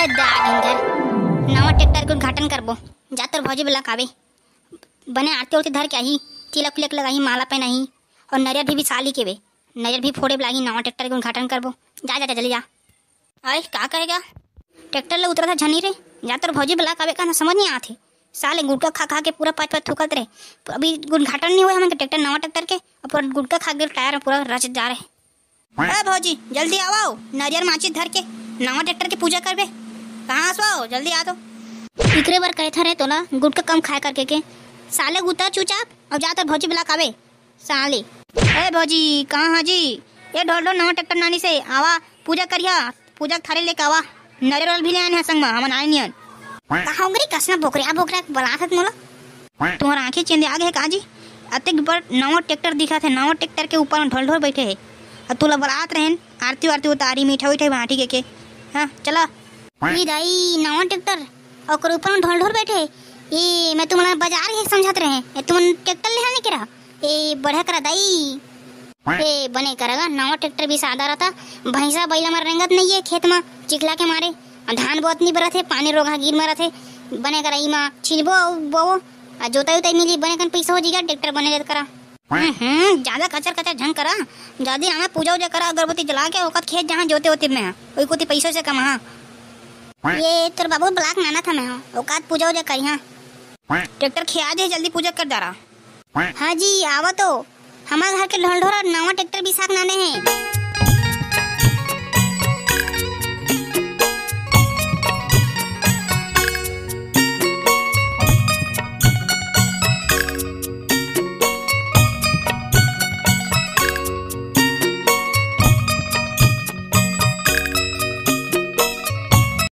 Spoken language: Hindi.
नवा ट्रैक्टर के उद्घाटन करबो जातर भौजी वाला कावे बने आरती उरती धर के आई तिलक उलक लगाही माला पहनाही और नरियर भी साली के वे नरियर भी फोड़े लागी नवा ट्रैक्टर के उद्घाटन करबो जा जा जल्दी जा। अरे का कहेगा ट्रैक्टर ले उतरा था झनी रे जातर भौजी वाला कावे का ना समझ नहीं आते साले गुटका खा खा के पूरा पाँच थूकत रहे अभी उद्घाटन नहीं हुआ हमारे ट्रैक्टर नवा ट्रैक्टर के और पूरा गुटका खा के टायर में पूरा रच जा रहे। अरे भौजी जल्दी आओ नरियर माचिस धर के नवा ट्रैक्टर की पूजा करबे कहाँ सो जल्दी आ तो इकरे बार कहे था रे तोला गुटका कम खाए करके के साले गुता चुपचाप और जातर भौजी बिला कावे साले। अरे भौजी कहाँ हाजी ये ढोल ढोल नवा ट्रैक्टर नानी से आवा पूजा करिया पूजा थारे लेके आवा नरियर भी ले आने संग में हमन आए नियन कहाँ उगरी कसना बोकरिया बोकरा बलात मोला तुम्हारा आंखें चेंदे आगे है काजी अते पर नवा ट्रैक्टर दिखा थे नवा ट्रैक्टर के ऊपर ढोल ढोल बैठे है और तोला बरात रहन आरती वारती उतारी मीठा उठा बाटी के हाँ चला दाई नवा ट्रैक्टर और ऊपर ढोल ढोल बैठे ये मैं तुम्हारा बाजार ही समझाते रहे तुम ट्रैक्टर ले आने के रहा ए बढ़िया करा दाई ए बने करेगा नवा ट्रैक्टर भी सादा रहता भैंसा बैला मार रेंगत नहीं है खेत में चिखला के मारे धान बहुत नहीं बरत है पानी रोगा गिर मरत है बने करा इमा छिलबो बोवो जोताई उताई मिली बने कन पैसा हो जीगा ट्रैक्टर बने करा ज्यादा कचर कचर झंग करा ज्यादा आना पूजा उजा करा अगरबत्ती जला के ओकत खेत जहाँ जोते होते में वही कोती पैसों से कमा ये तेरे बाबू ब्लॉक नाना था मैं औकात पूजा उजा करी हाँ ट्रैक्टर खिया दे जल्दी पूजा कर दारा। हाँ जी आवा तो हमारे घर के ढोल ढोरा नवा ट्रैक्टर भी साथ नाने हैं।